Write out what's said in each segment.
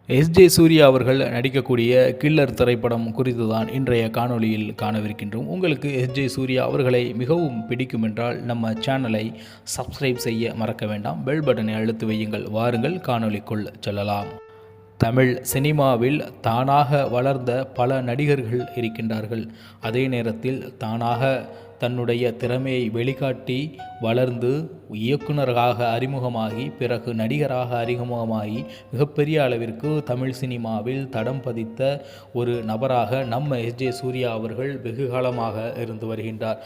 SJ Surya அவர்கள் நடிக்கக்கூடிய killer திரைப்படம் குறித்து தான் இன்றைய காணொளியில் காணவிருக்கின்றோம். உங்களுக்கு எஸ்ஜே சூர்யா அவர்களை மிகவும் பிடிக்கும் என்றால் நம்ம சேனலை சப்ஸ்கிரைப் செய்ய மறக்க வேண்டாம். பெல் பட்டனை அழுத்தி வையுங்கள். வாருங்கள் காணொளிக்குள் செல்லலாம். தமிழ் சினிமாவில் தானாக வளர்ந்த பல நடிகர்கள் இருக்கின்றார்கள். அதே நேரத்தில் தானாக தன்னுடைய திறமையை வெளிக்காட்டி வளர்ந்து இயக்குநராக அறிமுகமாகி பிறகு நடிகராக அறிமுகமாகி மிகப்பெரிய அளவிற்கு தமிழ் சினிமாவில் தடம் பதித்த ஒரு நபராக நம்ம எஸ்ஜே சூர்யா அவர்கள் வெகு காலமாக இருந்து வருகின்றார்.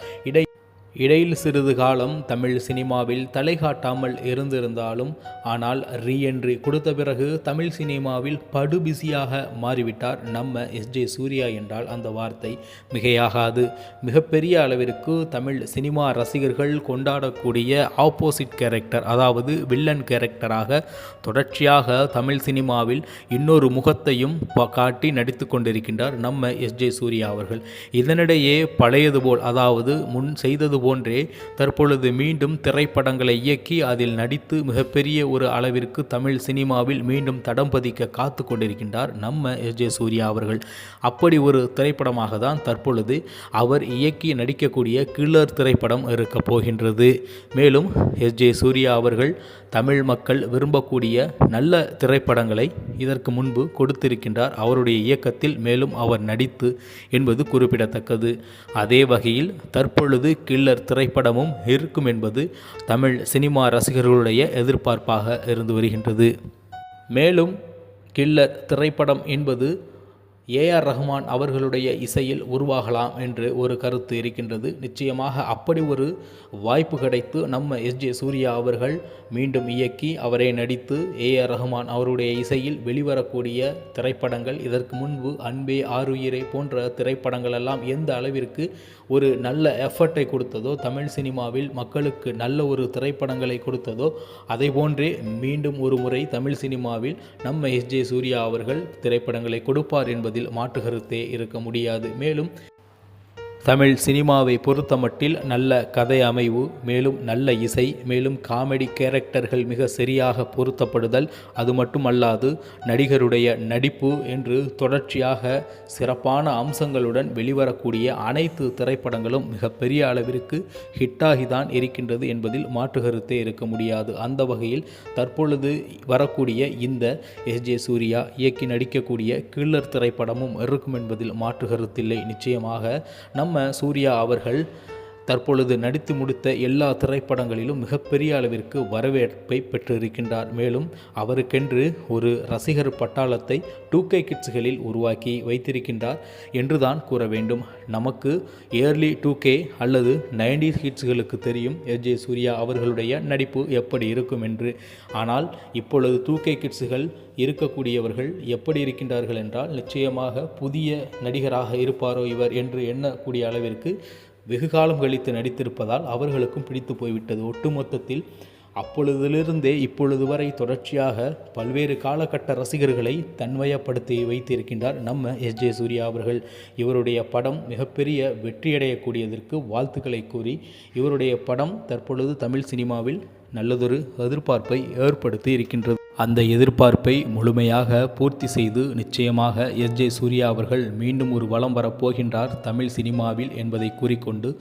இடையில் சிறிது காலம் தமிழ் சினிமாவில் தலை காட்டாமல் இருந்திருந்தாலும் ஆனால் ரீஎன்ட்ரி கொடுத்த பிறகு தமிழ் சினிமாவில் படுபிசியாக மாறிவிட்டார் நம்ம எஸ்ஜே சூர்யா என்றால் அந்த வார்த்தை மிகையாகாது. மிகப்பெரிய அளவிற்கு தமிழ் சினிமா ரசிகர்கள் கொண்டாடக்கூடிய ஆப்போசிட் கேரக்டர், அதாவது வில்லன் கேரக்டராக தொடர்ச்சியாக தமிழ் சினிமாவில் இன்னொரு முகத்தையும் காட்டி நடித்து கொண்டிருக்கின்றார் நம்ம எஸ்ஜே சூர்யா அவர்கள். இதனிடையே பழையது போல், அதாவது முன் செய்தது போன்றே தற்பொழுது மீண்டும் திரைப்படங்களை இயக்கி அதில் நடித்து மிகப்பெரிய ஒரு அளவிற்கு தமிழ் சினிமாவில் மீண்டும் தடம் பதிக்க காத்து கொண்டிருக்கின்றார் நம்ம எஸ்ஜே சூர்யா அவர்கள். அப்படி ஒரு திரைப்படமாக தான் தற்பொழுது அவர் இயக்கி நடிக்கக்கூடிய கில்லர் திரைப்படம் இருக்க போகின்றது. மேலும் எஸ்ஜே சூர்யா அவர்கள் தமிழ் மக்கள் விரும்பக்கூடிய நல்ல திரைப்படங்களை இதற்கு முன்பு கொடுத்திருக்கின்றார் அவருடைய இயக்கத்தில். மேலும் அவர் நடித்து என்பது குறிப்பிடத்தக்கது. அதே வகையில் தற்பொழுது கில்லர் திரைப்படமும் இருக்கும் என்பது தமிழ் சினிமா ரசிகர்களுடைய எதிர்பார்ப்பாக இருந்து வருகின்றது. மேலும் கில்லர் திரைப்படம் என்பது ஏஆர் ரஹ்மான் அவர்களுடைய இசையில் உருவாகலாம் என்று ஒரு கருத்து இருக்கின்றது. நிச்சயமாக அப்படி ஒரு வாய்ப்பு கிடைத்து நம்ம எஸ்ஜே சூர்யா அவர்கள் மீண்டும் இயக்கி அவரை நடித்து ஏஆர் ரஹ்மான் அவருடைய இசையில் வெளிவரக்கூடிய திரைப்படங்கள், இதற்கு முன்பு அன்பே ஆருயிரே போன்ற திரைப்படங்கள் எல்லாம் எந்த அளவிற்கு ஒரு நல்ல எஃபர்ட்டை கொடுத்ததோ, தமிழ் சினிமாவில் மக்களுக்கு நல்ல ஒரு திரைப்படங்களை கொடுத்ததோ, அதை போன்றே மீண்டும் ஒரு முறை தமிழ் சினிமாவில் நம்ம எஸ்ஜே சூர்யா அவர்கள் திரைப்படங்களை கொடுப்பார் என்பது மாற்று கருத்தே இருக்க முடியாது. மேலும் தமிழ் சினிமாவை பொறுத்தமட்டில் நல்ல கதை அமைவு, மேலும் நல்ல இசை, மேலும் காமெடி கேரக்டர்கள் மிக சரியாக பொருத்தப்படுதல், அது மட்டுமல்லாது நடிகருடைய நடிப்பு என்று தொடர்ச்சியாக சிறப்பான அம்சங்களுடன் வெளிவரக்கூடிய அனைத்து திரைப்படங்களும் மிகப்பெரிய அளவிற்கு ஹிட்டாகிதான் இருக்கின்றது என்பதில் மாற்று கருத்தே இருக்க முடியாது. அந்த வகையில் தற்பொழுது வரக்கூடிய இந்த எஸ்ஜே சூர்யா இயக்கி நடிக்கக்கூடிய கில்லர் திரைப்படமும் இருக்கும் என்பதில் மாற்று கருத்தில்லை. நிச்சயமாக நம்ம சூர்யா அவர்கள் தற்பொழுது நடித்து முடித்த எல்லா திரைப்படங்களிலும் மிகப்பெரிய அளவிற்கு வரவேற்பை பெற்றிருக்கின்றார். மேலும் அவருக்கென்று ஒரு ரசிகர் பட்டாளத்தை 2K கிட்ஸ்களில் உருவாக்கி வைத்திருக்கின்றார் என்றுதான் கூற வேண்டும். நமக்கு ஏர்லி 2K அல்லது 90s கிட்ஸ்களுக்கு தெரியும் எஸ்ஜே சூர்யா அவர்களுடைய நடிப்பு எப்படி இருக்கும் என்று. ஆனால் இப்பொழுது 2K கிட்ஸ்கள் இருக்கக்கூடியவர்கள் எப்படி இருக்கின்றார்கள் என்றால், நிச்சயமாக புதிய நடிகராக இருப்பாரோ இவர் என்று எண்ணக்கூடிய அளவிற்கு வெகு காலம் கழித்து நடித்திருப்பதால் அவர்களுக்கும் பிடித்து போய்விட்டது. ஒட்டுமொத்தத்தில் அப்பொழுதிலிருந்தே இப்பொழுது வரை தொடர்ச்சியாக பல்வேறு காலகட்ட ரசிகர்களை தன்வயப்படுத்தி வைத்திருக்கின்றார் நம்ம எஸ்ஜே சூர்யா அவர்கள். இவருடைய படம் மிகப்பெரிய வெற்றியடையக்கூடியதற்கு வாழ்த்துக்களை கூறி, இவருடைய படம் தற்பொழுது தமிழ் சினிமாவில் நல்லதொரு எதிர்பார்ப்பை ஏற்படுத்தி இருக்கின்றது. அந்த எதிர்பார்ப்பை முழுமையாக பூர்த்தி செய்து நிச்சயமாக எஸ்ஜே சூர்யா அவர்கள் மீண்டும் ஒரு வலம் வரப்போகின்றார் தமிழ் சினிமாவில் என்பதை கூறிக்கொண்டு,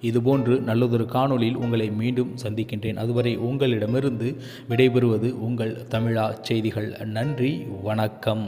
இதுபோன்று நல்லதொரு காணொளியில் உங்களை மீண்டும் சந்திக்கின்றேன். அதுவரை உங்களிடமிருந்து விடைபெறுவது உங்கள் தமிழா செய்திகள். நன்றி, வணக்கம்.